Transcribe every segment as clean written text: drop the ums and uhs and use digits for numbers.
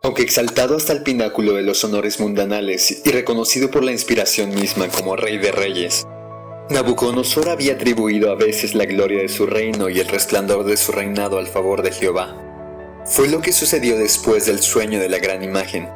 Aunque exaltado hasta el pináculo de los honores mundanales y reconocido por la inspiración misma como Rey de Reyes, Nabucodonosor había atribuido a veces la gloria de su reino y el resplandor de su reinado al favor de Jehová. Fue lo que sucedió después del sueño de la gran imagen.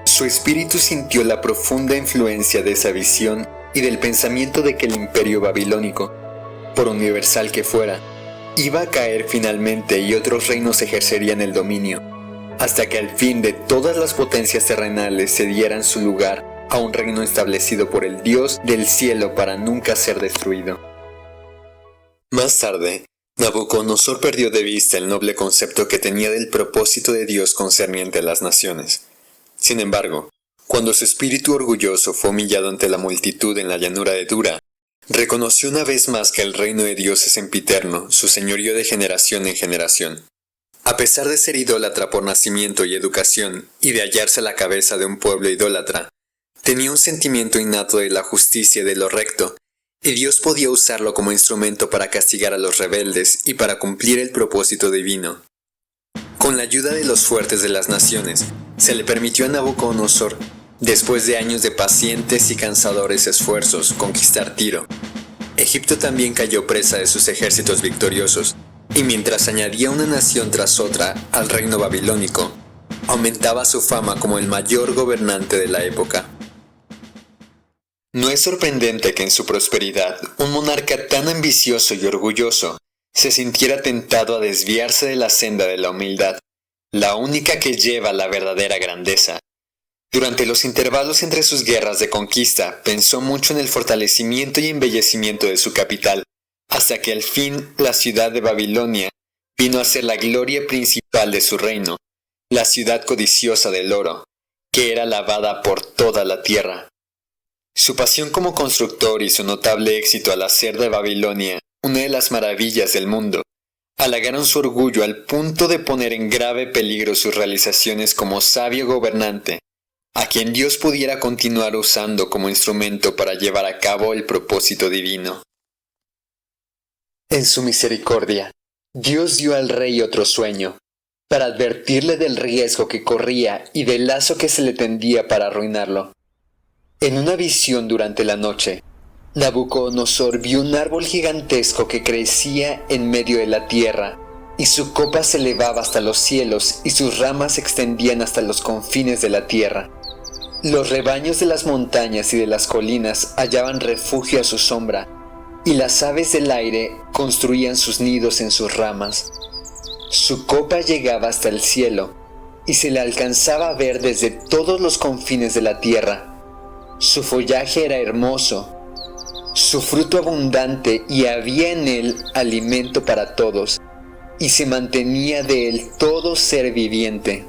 Su espíritu sintió la profunda influencia de esa visión y del pensamiento de que el imperio babilónico, por universal que fuera, iba a caer finalmente y otros reinos ejercerían el dominio, hasta que al fin de todas las potencias terrenales cedieran su lugar a un reino establecido por el Dios del cielo para nunca ser destruido. Más tarde, Nabucodonosor perdió de vista el noble concepto que tenía del propósito de Dios concerniente a las naciones. Sin embargo, cuando su espíritu orgulloso fue humillado ante la multitud en la llanura de Dura, reconoció una vez más que el reino de Dios es sempiterno, su señorío de generación en generación. A pesar de ser idólatra por nacimiento y educación, y de hallarse a la cabeza de un pueblo idólatra, tenía un sentimiento innato de la justicia y de lo recto, y Dios podía usarlo como instrumento para castigar a los rebeldes y para cumplir el propósito divino. Con la ayuda de los fuertes de las naciones, se le permitió a Nabucodonosor, después de años de pacientes y cansadores esfuerzos, conquistar Tiro. Egipto también cayó presa de sus ejércitos victoriosos, y mientras añadía una nación tras otra al reino babilónico, aumentaba su fama como el mayor gobernante de la época. No es sorprendente que en su prosperidad un monarca tan ambicioso y orgulloso se sintiera tentado a desviarse de la senda de la humildad, la única que lleva a la verdadera grandeza. Durante los intervalos entre sus guerras de conquista, pensó mucho en el fortalecimiento y embellecimiento de su capital, hasta que al fin la ciudad de Babilonia vino a ser la gloria principal de su reino, la ciudad codiciosa del oro, que era alabada por toda la tierra. Su pasión como constructor y su notable éxito al hacer de Babilonia una de las maravillas del mundo, halagaron su orgullo al punto de poner en grave peligro sus realizaciones como sabio gobernante, a quien Dios pudiera continuar usando como instrumento para llevar a cabo el propósito divino. En su misericordia, Dios dio al rey otro sueño, para advertirle del riesgo que corría y del lazo que se le tendía para arruinarlo. En una visión durante la noche, Nabucodonosor vio un árbol gigantesco que crecía en medio de la tierra, y su copa se elevaba hasta los cielos y sus ramas se extendían hasta los confines de la tierra. Los rebaños de las montañas y de las colinas hallaban refugio a su sombra, y las aves del aire construían sus nidos en sus ramas. Su copa llegaba hasta el cielo, y se le alcanzaba a ver desde todos los confines de la tierra. Su follaje era hermoso, su fruto abundante, y había en él alimento para todos, y se mantenía de él todo ser viviente.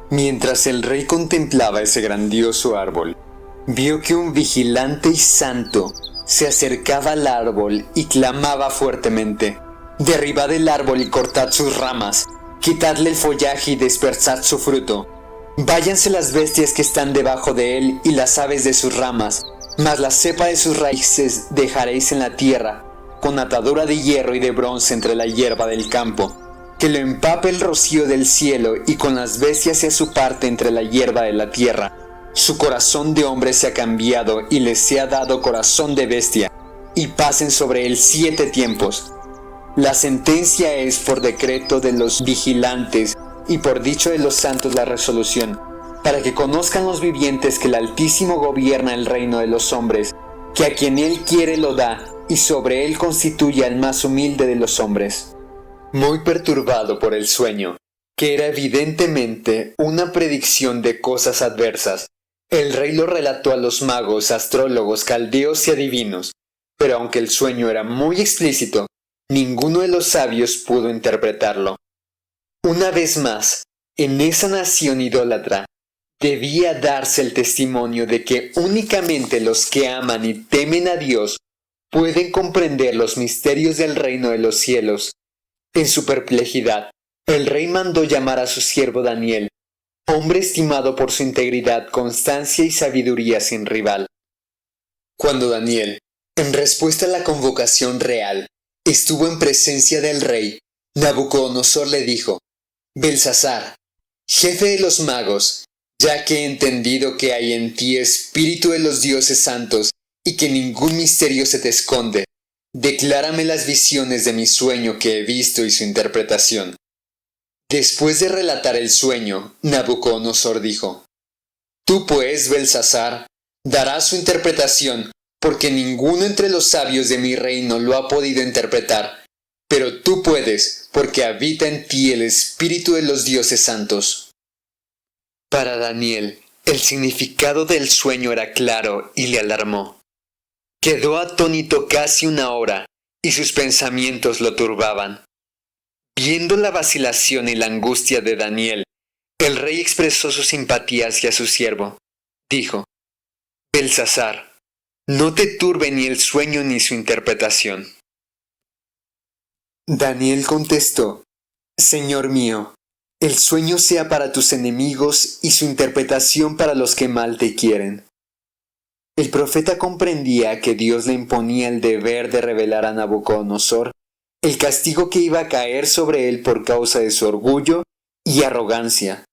Mientras el rey contemplaba ese grandioso árbol, vio que un vigilante y santo se acercaba al árbol y clamaba fuertemente: «Derribad el árbol y cortad sus ramas, quitadle el follaje y dispersad su fruto. Váyanse las bestias que están debajo de él y las aves de sus ramas, mas la cepa de sus raíces dejaréis en la tierra, con atadura de hierro y de bronce entre la hierba del campo, que lo empape el rocío del cielo y con las bestias sea su parte entre la hierba de la tierra. Su corazón de hombre se ha cambiado y les sea dado corazón de bestia, y pasen sobre él 7 tiempos. La sentencia es por decreto de los vigilantes y por dicho de los santos la resolución, para que conozcan los vivientes que el Altísimo gobierna el reino de los hombres, que a quien él quiere lo da, y sobre él constituye al más humilde de los hombres». Muy perturbado por el sueño, que era evidentemente una predicción de cosas adversas, el rey lo relató a los magos, astrólogos, caldeos y adivinos, pero aunque el sueño era muy explícito, ninguno de los sabios pudo interpretarlo. Una vez más, en esa nación idólatra, debía darse el testimonio de que únicamente los que aman y temen a Dios pueden comprender los misterios del reino de los cielos. En su perplejidad, el rey mandó llamar a su siervo Daniel, hombre estimado por su integridad, constancia y sabiduría sin rival. Cuando Daniel, en respuesta a la convocación real, estuvo en presencia del rey, Nabucodonosor le dijo: «Belsasar, Jefe de los magos, ya que he entendido que hay en ti espíritu de los dioses santos y que ningún misterio se te esconde, declárame las visiones de mi sueño que he visto y su interpretación. Después de relatar el sueño, Nabucodonosor dijo: Tú pues, Belsasar, darás su interpretación, porque ninguno entre los sabios de mi reino lo ha podido interpretar, pero tú puedes, porque habita en ti el espíritu de los dioses santos. Para Daniel, el significado del sueño era claro y le alarmó. Quedó atónito casi una hora, y sus pensamientos lo turbaban. Viendo la vacilación y la angustia de Daniel, el rey expresó su simpatía hacia su siervo. Dijo: Belsasar, no te turbe ni el sueño ni su interpretación. Daniel contestó: Señor mío, el sueño sea para tus enemigos y su interpretación para los que mal te quieren. El profeta comprendía que Dios le imponía el deber de revelar a Nabucodonosor el castigo que iba a caer sobre él por causa de su orgullo y arrogancia.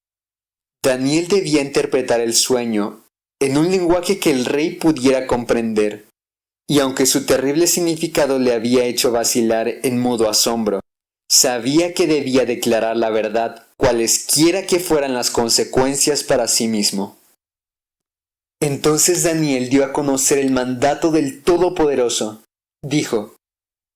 Daniel debía interpretar el sueño en un lenguaje que el rey pudiera comprender, y aunque su terrible significado le había hecho vacilar en mudo asombro, sabía que debía declarar la verdad cualesquiera que fueran las consecuencias para sí mismo. Entonces Daniel dio a conocer el mandato del Todopoderoso. Dijo: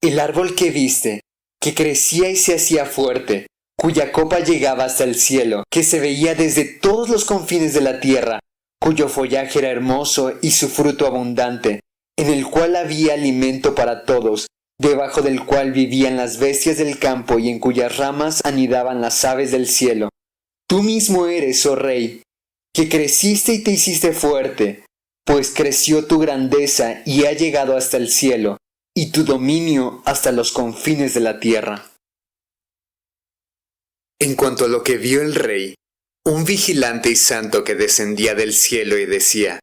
El árbol que viste, que crecía y se hacía fuerte, cuya copa llegaba hasta el cielo, que se veía desde todos los confines de la tierra, cuyo follaje era hermoso y su fruto abundante, en el cual había alimento para todos, debajo del cual vivían las bestias del campo y en cuyas ramas anidaban las aves del cielo. Tú mismo eres, oh rey, que creciste y te hiciste fuerte, pues creció tu grandeza y ha llegado hasta el cielo, y tu dominio hasta los confines de la tierra. En cuanto a lo que vio el rey, un vigilante y santo que descendía del cielo y decía: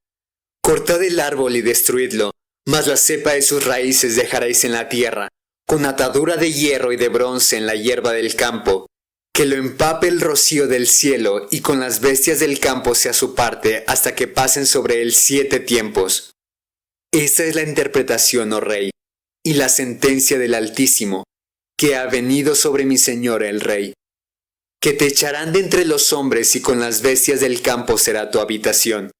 Cortad el árbol y destruidlo, mas la cepa de sus raíces dejaréis en la tierra, con atadura de hierro y de bronce en la hierba del campo, que lo empape el rocío del cielo, y con las bestias del campo sea su parte, hasta que pasen sobre él 7 tiempos. Esta es la interpretación, oh rey, y la sentencia del Altísimo, que ha venido sobre mi señor el rey. Que te echarán de entre los hombres, y con las bestias del campo será tu habitación.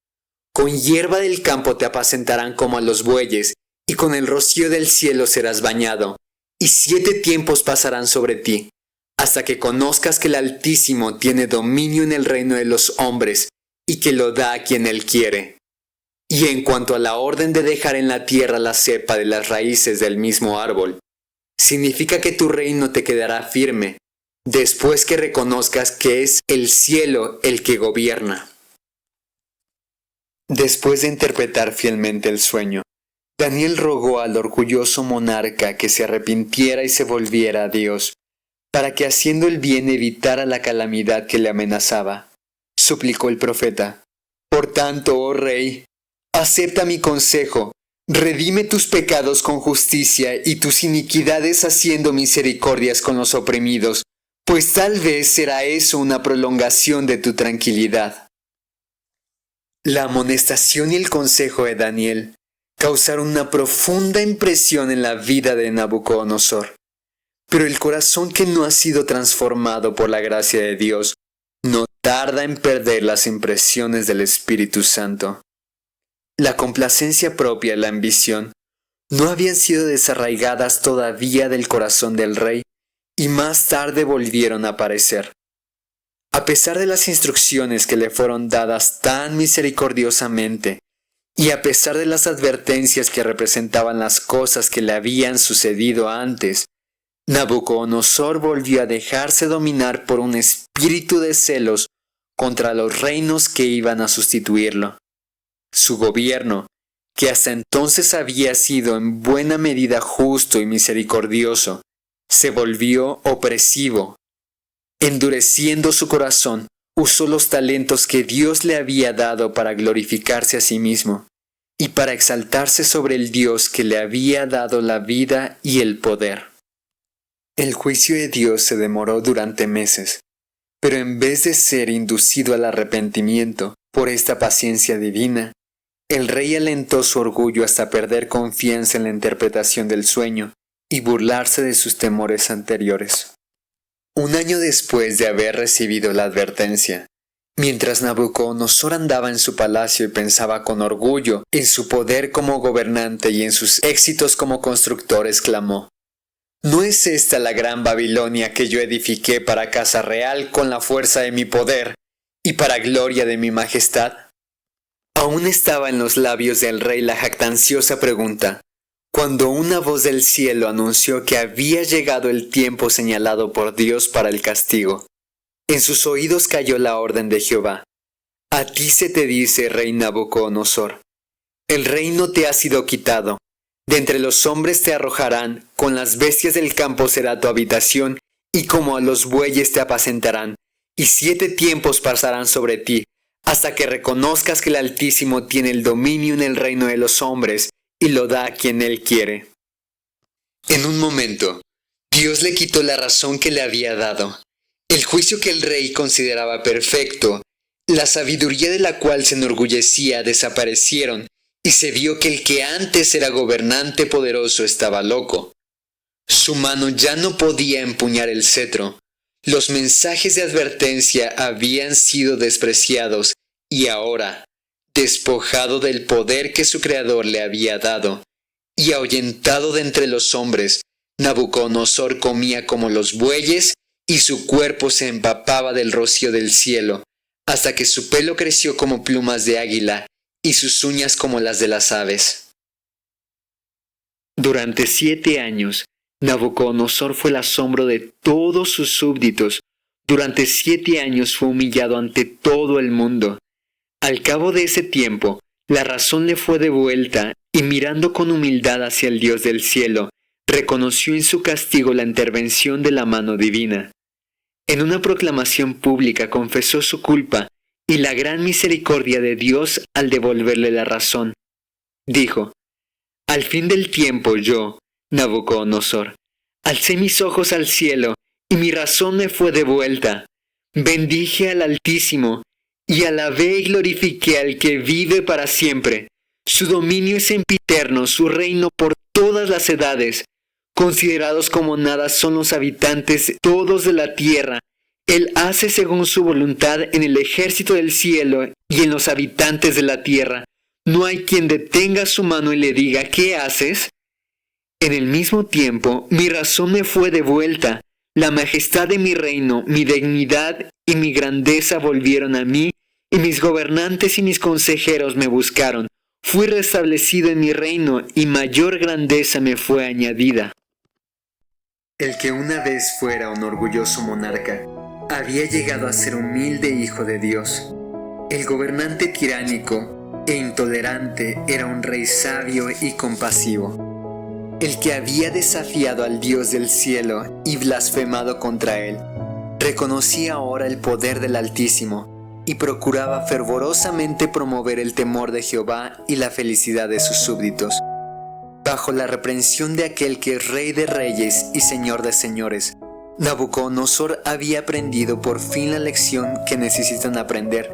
Con hierba del campo te apacentarán como a los bueyes, y con el rocío del cielo serás bañado, y 7 tiempos pasarán sobre ti, hasta que conozcas que el Altísimo tiene dominio en el reino de los hombres, y que lo da a quien él quiere. Y en cuanto a la orden de dejar en la tierra la cepa de las raíces del mismo árbol, significa que tu reino te quedará firme, después que reconozcas que es el cielo el que gobierna. Después de interpretar fielmente el sueño, Daniel rogó al orgulloso monarca que se arrepintiera y se volviera a Dios, para que haciendo el bien evitara la calamidad que le amenazaba. Suplicó el profeta: Por tanto, oh rey, acepta mi consejo, redime tus pecados con justicia y tus iniquidades haciendo misericordias con los oprimidos, pues tal vez será eso una prolongación de tu tranquilidad. La amonestación y el consejo de Daniel causaron una profunda impresión en la vida de Nabucodonosor. Pero el corazón que no ha sido transformado por la gracia de Dios no tarda en perder las impresiones del Espíritu Santo. La complacencia propia y la ambición no habían sido desarraigadas todavía del corazón del rey, y más tarde volvieron a aparecer. A pesar de las instrucciones que le fueron dadas tan misericordiosamente, y a pesar de las advertencias que representaban las cosas que le habían sucedido antes, Nabucodonosor volvió a dejarse dominar por un espíritu de celos contra los reinos que iban a sustituirlo. Su gobierno, que hasta entonces había sido en buena medida justo y misericordioso, se volvió opresivo. Endureciendo su corazón, usó los talentos que Dios le había dado para glorificarse a sí mismo y para exaltarse sobre el Dios que le había dado la vida y el poder. El juicio de Dios se demoró durante meses, Pero en vez de ser inducido al arrepentimiento por esta paciencia divina, el rey alentó su orgullo hasta perder confianza en la interpretación del sueño y burlarse de sus temores anteriores. Un año después de haber recibido la advertencia, mientras Nabucodonosor andaba en su palacio y pensaba con orgullo en su poder como gobernante y en sus éxitos como constructor, exclamó: ¿No es esta la gran Babilonia que yo edifiqué para casa real con la fuerza de mi poder y para gloria de mi majestad? Aún estaba en los labios del rey la jactanciosa pregunta, cuando una voz del cielo anunció que había llegado el tiempo señalado por Dios para el castigo. En sus oídos cayó la orden de Jehová: A ti se te dice, rey Nabucodonosor, el reino te ha sido quitado. De entre los hombres te arrojarán, con las bestias del campo será tu habitación, y como a los bueyes te apacentarán, y 7 tiempos pasarán sobre ti, hasta que reconozcas que el Altísimo tiene el dominio en el reino de los hombres, y lo da a quien Él quiere. En un momento, Dios le quitó la razón que le había dado, el juicio que el rey consideraba perfecto, la sabiduría de la cual se enorgullecía desaparecieron, y se vio que el que antes era gobernante poderoso estaba loco. Su mano ya no podía empuñar el cetro. Los mensajes de advertencia habían sido despreciados, y ahora, despojado del poder que su Creador le había dado, y ahuyentado de entre los hombres, Nabucodonosor comía como los bueyes, y su cuerpo se empapaba del rocío del cielo, hasta que su pelo creció como plumas de águila, y sus uñas como las de las aves. Durante 7 años, Nabucodonosor fue el asombro de todos sus súbditos. Durante 7 años fue humillado ante todo el mundo. Al cabo de ese tiempo, la razón le fue devuelta, y mirando con humildad hacia el Dios del cielo, reconoció en su castigo la intervención de la mano divina. En una proclamación pública confesó su culpa y la gran misericordia de Dios al devolverle la razón. Dijo: Al fin del tiempo yo, Nabucodonosor, alcé mis ojos al cielo, y mi razón me fue devuelta. Bendije al Altísimo, y alabé y glorifiqué al que vive para siempre. Su dominio es sempiterno, su reino por todas las edades. Considerados como nada son los habitantes todos de la tierra. Él hace según su voluntad en el ejército del cielo y en los habitantes de la tierra. No hay quien detenga su mano y le diga: ¿qué haces? En el mismo tiempo, mi razón me fue devuelta. La majestad de mi reino, mi dignidad y mi grandeza volvieron a mí, y mis gobernantes y mis consejeros me buscaron. Fui restablecido en mi reino, y mayor grandeza me fue añadida. El que una vez fuera un orgulloso monarca, había llegado a ser humilde hijo de Dios. El gobernante tiránico e intolerante era un rey sabio y compasivo. El que había desafiado al Dios del cielo y blasfemado contra él, reconocía ahora el poder del Altísimo y procuraba fervorosamente promover el temor de Jehová y la felicidad de sus súbditos. Bajo la reprensión de aquel que es Rey de reyes y Señor de señores, Nabucodonosor había aprendido por fin la lección que necesitan aprender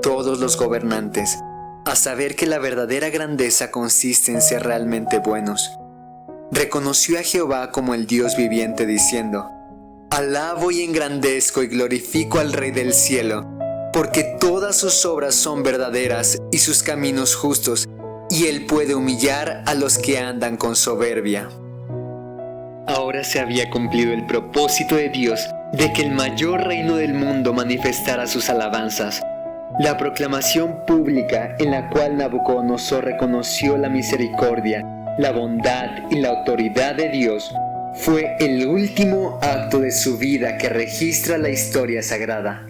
todos los gobernantes, a saber que la verdadera grandeza consiste en ser realmente buenos. Reconoció a Jehová como el Dios viviente, diciendo: Alabo y engrandezco y glorifico al Rey del cielo, porque todas sus obras son verdaderas y sus caminos justos, y él puede humillar a los que andan con soberbia. Ahora se había cumplido el propósito de Dios de que el mayor reino del mundo manifestara sus alabanzas. La proclamación pública en la cual Nabucodonosor reconoció la misericordia, la bondad y la autoridad de Dios fue el último acto de su vida que registra la historia sagrada.